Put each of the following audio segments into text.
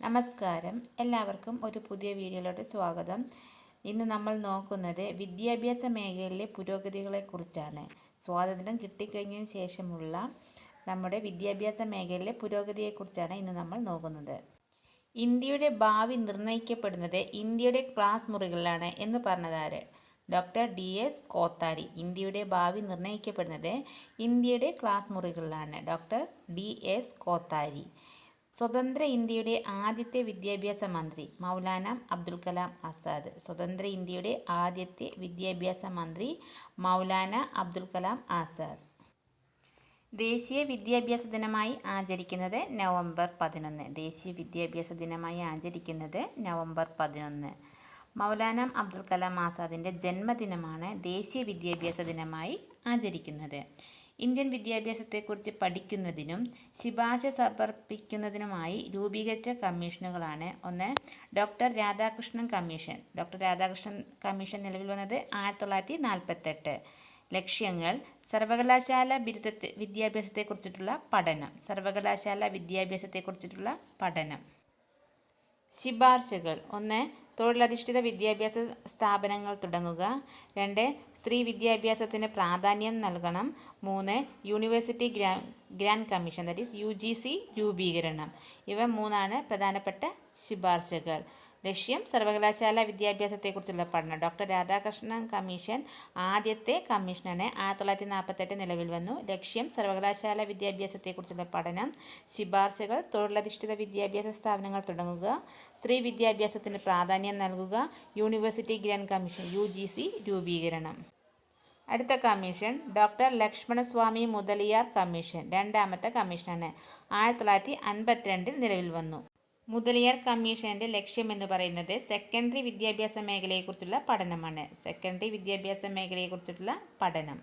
നമസ്കാരം, എല്ലാവർക്കും ഒരു പുതിയ വീഡിയോയിലോട്ട് സ്വാഗതം. ഇന്ന് നമ്മൾ നോക്കുന്നത് വിദ്യാഭ്യാസ മേഖലയിലെ പുരോഗതികളെക്കുറിച്ചാണ്. സ്വാതന്ത്ര്യം കിട്ടിക്കഴിഞ്ഞതിന് ശേഷമുള്ള നമ്മുടെ വിദ്യാഭ്യാസ മേഖലയിലെ പുരോഗതിയെക്കുറിച്ചാണ് ഇന്ന് നമ്മൾ നോക്കുന്നത്. ഇന്ത്യയുടെ ഭാവി നിർണ്ണയിക്കപ്പെടുന്നത് ഇന്ത്യയുടെ ക്ലാസ് മുറികളിലാണ് എന്ന് പറഞ്ഞതാര്? Doctor DS Kothari. ഇന്ത്യയുടെ ഭാവി നിർണ്ണയിക്കപ്പെടുന്നത് ഇന്ത്യയുടെ ക്ലാസ് മുറികളിലാണ്. Doctor DS Kothari. സ്വതന്ത്ര ഇന്ത്യയുടെ ആദ്യത്തെ വിദ്യാഭ്യാസ മന്ത്രി മൗലാന അബ്ദുൽ കലാം ആസാദ്. സ്വതന്ത്ര ഇന്ത്യയുടെ ആദ്യത്തെ വിദ്യാഭ്യാസ മന്ത്രി മൗലാന അബ്ദുൽ കലാം ആസാദ്. ദേശീയ വിദ്യാഭ്യാസ ദിനമായി ആചരിക്കുന്നത് നവംബർ 11. ദേശീയ വിദ്യാഭ്യാസ ദിനമായി ആചരിക്കുന്നത് നവംബർ 11. മൗലാന അബ്ദുൽ കലാം ആസാദിൻ്റെ ജന്മദിനമാണ് ദേശീയ വിദ്യാഭ്യാസ ദിനമായി ആചരിക്കുന്നത്. ഇന്ത്യൻ വിദ്യാഭ്യാസത്തെക്കുറിച്ച് പഠിക്കുന്നതിനും ശുപാർശ സമർപ്പിക്കുന്നതിനുമായി രൂപീകരിച്ച കമ്മീഷനുകളാണ്. ഒന്ന്, doctor Radhakrishnan commission. Doctor Radhakrishnan commission നിലവിൽ വന്നത് 1948. ലക്ഷ്യങ്ങൾ: സർവകലാശാല വിദ്യാഭ്യാസത്തെക്കുറിച്ചിട്ടുള്ള പഠനം. സർവകലാശാല വിദ്യാഭ്യാസത്തെക്കുറിച്ചിട്ടുള്ള പഠനം. ശുപാർശകൾ: ഒന്ന്, തൊഴിലധിഷ്ഠിത വിദ്യാഭ്യാസ സ്ഥാപനങ്ങൾ തുടങ്ങുക. 2, സ്ത്രീ വിദ്യാഭ്യാസത്തിന് പ്രാധാന്യം നൽകണം. 3, യൂണിവേഴ്സിറ്റി ഗ്രാൻഡ് കമ്മീഷൻ UGC രൂപീകരണം. ഇവ 3 പ്രധാനപ്പെട്ട ശുപാർശകൾ. ലക്ഷ്യം: സർവകലാശാല വിദ്യാഭ്യാസത്തെക്കുറിച്ചുള്ള പഠനം. ഡോക്ടർ രാധാകൃഷ്ണൻ കമ്മീഷൻ ആദ്യത്തെ കമ്മീഷനാണ്. 1948 നിലവിൽ വന്നു. ലക്ഷ്യം: സർവകലാശാല വിദ്യാഭ്യാസത്തെക്കുറിച്ചുള്ള പഠനം. ശുപാർശകൾ: തൊഴിലധിഷ്ഠിത വിദ്യാഭ്യാസ സ്ഥാപനങ്ങൾ തുടങ്ങുക. സ്ത്രീ വിദ്യാഭ്യാസത്തിന് പ്രാധാന്യം നൽകുക. യൂണിവേഴ്സിറ്റി ഗ്രാൻഡ് കമ്മീഷൻ UGC രൂപീകരണം. അടുത്ത commission doctor Lakshmanaswami Mudaliar commission. രണ്ടാമത്തെ കമ്മീഷനാണ്. 1952 നിലവിൽ വന്നു. മുതലിയാർ കമ്മീഷന്റെ ലക്ഷ്യം എന്ന് പറയുന്നത് സെക്കൻഡറി വിദ്യാഭ്യാസ മേഖലയെക്കുറിച്ചുള്ള പഠനമാണ്. സെക്കൻഡറി വിദ്യാഭ്യാസ മേഖലയെക്കുറിച്ചിട്ടുള്ള പഠനം.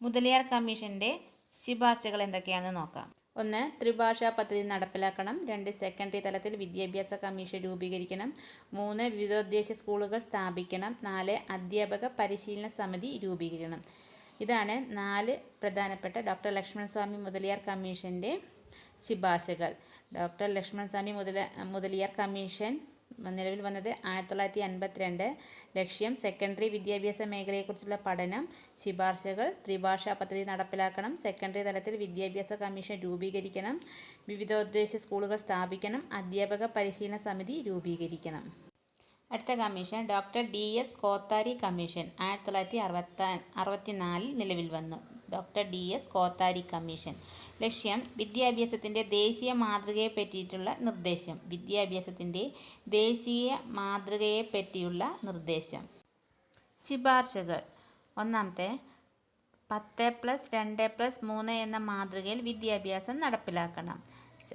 മുതലിയാർ കമ്മീഷന്റെ ശുപാർശകൾ എന്തൊക്കെയാണെന്ന് നോക്കാം. 1, ത്രിഭാഷാ പദ്ധതി നടപ്പിലാക്കണം. 2, സെക്കൻഡറി തലത്തിൽ വിദ്യാഭ്യാസ കമ്മീഷൻ രൂപീകരിക്കണം. 3, വിവിധോദ്ദേശ സ്കൂളുകൾ സ്ഥാപിക്കണം. 4, അധ്യാപക പരിശീലന സമിതി രൂപീകരിക്കണം. ഇതാണ് 4 പ്രധാനപ്പെട്ട ഡോക്ടർ ലക്ഷ്മണസ്വാമി മുതലിയാർ കമ്മീഷന്റെ ശുപാർശകൾ. ഡോക്ടർ ലക്ഷ്മണസ്വാമി മുതലിയാർ കമ്മീഷൻ നിലവിൽ വന്നത് 1952. ലക്ഷ്യം: സെക്കൻഡറി വിദ്യാഭ്യാസ മേഖലയെക്കുറിച്ചുള്ള പഠനം. ശുപാർശകൾ: ത്രിഭാഷാ പദ്ധതി നടപ്പിലാക്കണം. സെക്കൻഡറി തലത്തിൽ വിദ്യാഭ്യാസ കമ്മീഷൻ രൂപീകരിക്കണം. വിവിധോദ്ദേശ സ്കൂളുകൾ സ്ഥാപിക്കണം. അധ്യാപക പരിശീലന സമിതി രൂപീകരിക്കണം. അടുത്ത commission doctor DS Kothari commission 1964 നിലവിൽ വന്നു. Doctor DS Kothari commission. ലക്ഷ്യം: വിദ്യാഭ്യാസത്തിൻ്റെ ദേശീയ മാതൃകയെ പറ്റിയിട്ടുള്ള നിർദ്ദേശം. വിദ്യാഭ്യാസത്തിൻ്റെ ദേശീയ മാതൃകയെ പറ്റിയുള്ള നിർദ്ദേശം. ശുപാർശകൾ: ഒന്നാമത്തെ 10+2+3 എന്ന മാതൃകയിൽ വിദ്യാഭ്യാസം നടപ്പിലാക്കണം.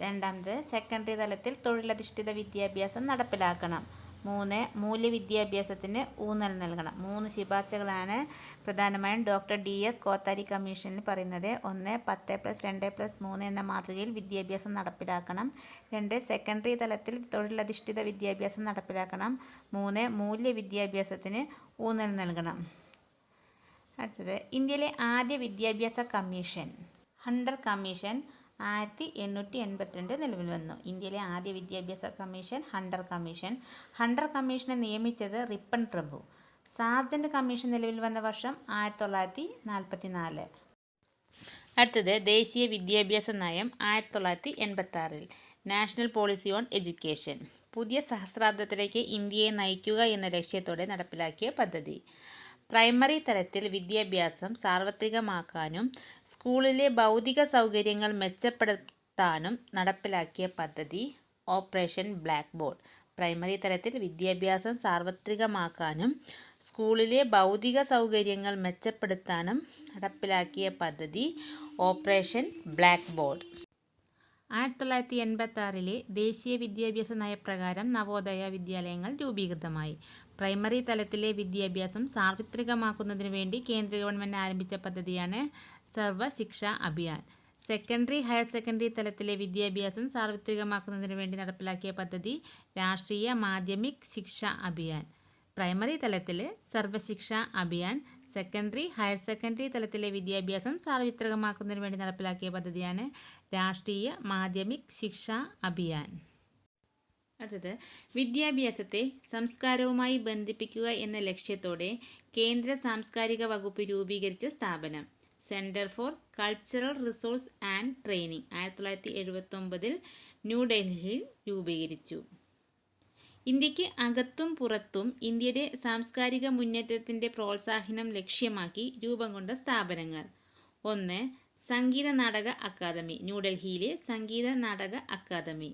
രണ്ടാമത്, സെക്കൻഡറി തലത്തിൽ തൊഴിലധിഷ്ഠിത വിദ്യാഭ്യാസം നടപ്പിലാക്കണം. 3, മൂല്യവിദ്യാഭ്യാസത്തിന് ഊന്നൽ നൽകണം. 3 ശുപാർശകളാണ് പ്രധാനമായും ഡോക്ടർ DS കോത്താരി കമ്മീഷനിൽ പറയുന്നത്. 1, 10+2+3 എന്ന മാതൃകയിൽ വിദ്യാഭ്യാസം നടപ്പിലാക്കണം. 2, സെക്കൻഡറി തലത്തിൽ തൊഴിലധിഷ്ഠിത വിദ്യാഭ്യാസം നടപ്പിലാക്കണം. 3, മൂല്യവിദ്യാഭ്യാസത്തിന് ഊന്നൽ നൽകണം. അടുത്തത്, ഇന്ത്യയിലെ ആദ്യ വിദ്യാഭ്യാസ കമ്മീഷൻ ഹണ്ടർ കമ്മീഷൻ 1882 നിലവിൽ വന്നു. ഇന്ത്യയിലെ ആദ്യ വിദ്യാഭ്യാസ കമ്മീഷൻ ഹണ്ടർ കമ്മീഷൻ. ഹണ്ടർ കമ്മീഷനെ നിയമിച്ചത് റിപ്പൺ പ്രഭു. സാർജന്റ് കമ്മീഷൻ നിലവിൽ വന്ന വർഷം 1944. അടുത്തത്, ദേശീയ വിദ്യാഭ്യാസ നയം 1986. National policy on education. പുതിയ സഹസ്രാബ്ദത്തിലേക്ക് ഇന്ത്യയെ നയിക്കുക എന്ന ലക്ഷ്യത്തോടെ നടപ്പിലാക്കിയ പദ്ധതി. പ്രൈമറി തലത്തിൽ വിദ്യാഭ്യാസം സാർവത്രികമാക്കാനും സ്കൂളിലെ ഭൗതിക സൗകര്യങ്ങൾ മെച്ചപ്പെടുത്താനും നടപ്പിലാക്കിയ പദ്ധതി ഓപ്പറേഷൻ ബ്ലാക്ക് ബോർഡ്. പ്രൈമറി തലത്തിൽ വിദ്യാഭ്യാസം സാർവത്രികമാക്കാനും സ്കൂളിലെ ഭൗതിക സൗകര്യങ്ങൾ മെച്ചപ്പെടുത്താനും നടപ്പിലാക്കിയ പദ്ധതി ഓപ്പറേഷൻ ബ്ലാക്ക് ബോർഡ്. 1986 ദേശീയ വിദ്യാഭ്യാസ നയപ്രകാരം നവോദയ വിദ്യാലയങ്ങൾ രൂപീകൃതമായി. പ്രൈമറി തലത്തിലെ വിദ്യാഭ്യാസം സാർവത്രികമാക്കുന്നതിന് വേണ്ടി കേന്ദ്ര ഗവൺമെൻറ് ആരംഭിച്ച പദ്ധതിയാണ് സർവ ശിക്ഷ അഭിയാൻ. സെക്കൻഡറി ഹയർ സെക്കൻഡറി തലത്തിലെ വിദ്യാഭ്യാസം സാർവത്രികമാക്കുന്നതിന് വേണ്ടി നടപ്പിലാക്കിയ പദ്ധതി രാഷ്ട്രീയ മാധ്യമിക് ശിക്ഷ അഭിയാൻ. പ്രൈമറി തലത്തിൽ Sarva Shiksha Abhiyan. Secondary higher secondary തലത്തിലെ വിദ്യാഭ്യാസം സാർവത്രികമാക്കുന്നതിന് വേണ്ടി നടപ്പിലാക്കിയ പദ്ധതിയാണ് രാഷ്ട്രീയ മാധ്യമിക് ശിക്ഷ അഭിയാൻ. അടുത്തത് വിദ്യാഭ്യാസത്തെ സംസ്കാരവുമായി ബന്ധിപ്പിക്കുക എന്ന ലക്ഷ്യത്തോടെ കേന്ദ്ര സാംസ്കാരിക വകുപ്പ് രൂപീകരിച്ച സ്ഥാപനം centre for cultural resource and training 1979 ന്യൂഡൽഹിയിൽ രൂപീകരിച്ചു. ഇന്ത്യക്ക് അകത്തും പുറത്തും ഇന്ത്യയുടെ സാംസ്കാരിക മുന്നേറ്റത്തിൻ്റെ പ്രോത്സാഹനം ലക്ഷ്യമാക്കി രൂപം കൊണ്ട സ്ഥാപനങ്ങൾ: 1. സംഗീത നാടക അക്കാദമി, ന്യൂഡൽഹിയിലെ Sangeet Natak academy.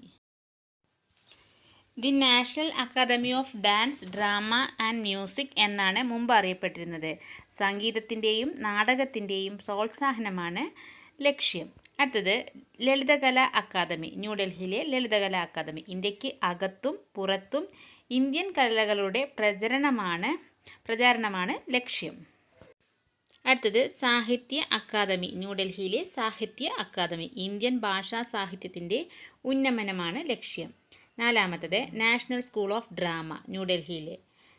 The national academy of dance, drama and music എന്നാണ് മുമ്പ് അറിയപ്പെട്ടിരുന്നത്. സംഗീതത്തിൻ്റെയും നാടകത്തിൻ്റെയും പ്രോത്സാഹനമാണ് ലക്ഷ്യം. അടുത്തത് ലളിതകലാ അക്കാദമി, ന്യൂഡൽഹിയിലെ ലളിതകലാ അക്കാദമി. ഇന്ത്യക്ക് അകത്തും പുറത്തും ഇന്ത്യൻ കലകളുടെ പ്രചാരണമാണ് ലക്ഷ്യം. അടുത്തത് സാഹിത്യ അക്കാദമി, ന്യൂഡൽഹിയിലെ സാഹിത്യ അക്കാദമി. ഇന്ത്യൻ ഭാഷാ സാഹിത്യത്തിൻ്റെ ഉന്നമനമാണ് ലക്ഷ്യം. 4. നാഷണൽ സ്കൂൾ ഓഫ് ഡ്രാമ, ന്യൂഡൽഹിയിലെ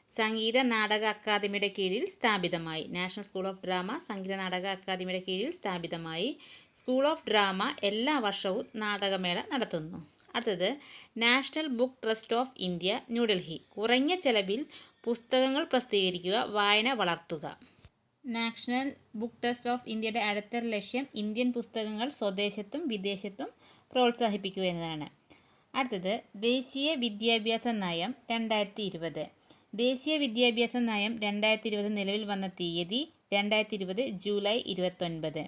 സംഗീത നാടക അക്കാദമിയുടെ കീഴിൽ സ്ഥാപിതമായി. National school of drama Sangeetha Nataka അക്കാദമിയുടെ കീഴിൽ സ്ഥാപിതമായി. സ്കൂൾ ഓഫ് ഡ്രാമ എല്ലാ വർഷവും നാടകമേള നടത്തുന്നു. അടുത്തത് national book trust of India, New Delhi. കുറഞ്ഞ ചെലവിൽ പുസ്തകങ്ങൾ പ്രസിദ്ധീകരിക്കുക, വായന വളർത്തുക. നാഷണൽ ബുക്ക് ട്രസ്റ്റ് ഓഫ് ഇന്ത്യയുടെ അടുത്ത ലക്ഷ്യം ഇന്ത്യൻ പുസ്തകങ്ങൾ സ്വദേശത്തും വിദേശത്തും പ്രോത്സാഹിപ്പിക്കുക എന്നതാണ്. അടുത്തത് ദേശീയ വിദ്യാഭ്യാസ നയം 2020. ദേശീയ വിദ്യാഭ്യാസ നയം 2020 നിലവിൽ വന്ന തീയതി 2020 ജൂലൈ 29.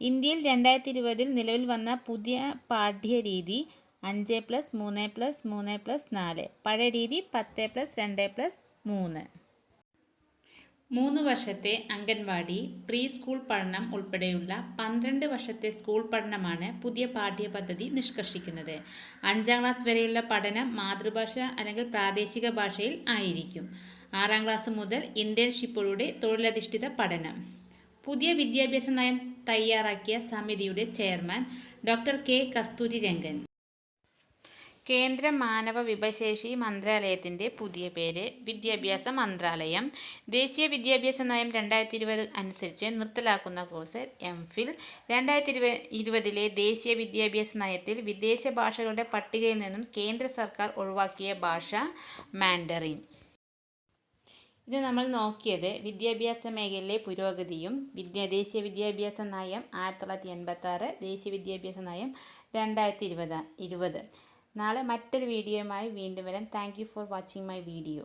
ഇന്ത്യയിൽ 2020 നിലവിൽ വന്ന പുതിയ പാഠ്യരീതി 5+3+3+4. പഴയ രീതി 10+2+3. 3 വർഷത്തെ അംഗൻവാടി പ്രീ സ്കൂൾ പഠനം ഉൾപ്പെടെയുള്ള 12 വർഷത്തെ സ്കൂൾ പഠനമാണ് പുതിയ പാഠ്യപദ്ധതി നിഷ്കർഷിക്കുന്നത്. 5ാം ക്ലാസ് വരെയുള്ള പഠനം മാതൃഭാഷ അല്ലെങ്കിൽ പ്രാദേശിക ഭാഷയിൽ ആയിരിക്കും. 6ാം ക്ലാസ് മുതൽ ഇന്റേൺഷിപ്പിലൂടെ തൊഴിലധിഷ്ഠിത പഠനം. പുതിയ വിദ്യാഭ്യാസ നയം തയ്യാറാക്കിയ സമിതിയുടെ ചെയർമാൻ ഡോക്ടർ കെ കസ്തൂരിരംഗൻ. കേന്ദ്ര മാനവ വിഭവശേഷി മന്ത്രാലയത്തിൻ്റെ പുതിയ പേര് വിദ്യാഭ്യാസ മന്ത്രാലയം. ദേശീയ വിദ്യാഭ്യാസ നയം 2020 അനുസരിച്ച് നിർത്തലാക്കുന്ന കോഴ്സ് എംഫിൽ. 2020 ദേശീയ വിദ്യാഭ്യാസ നയത്തിൽ വിദേശ ഭാഷകളുടെ പട്ടികയിൽ നിന്നും കേന്ദ്ര സർക്കാർ ഒഴിവാക്കിയ ഭാഷ മാൻഡറിൻ. ഇത് നമ്മൾ നോക്കിയത് വിദ്യാഭ്യാസ മേഖലയിലെ പുരോഗതിയും ദേശീയ വിദ്യാഭ്യാസ നയം 1986, ദേശീയ വിദ്യാഭ്യാസ നയം 2020. നാളെ മറ്റൊരു വീഡിയോയുമായി വീണ്ടും വരാം. Thank you for watching my video.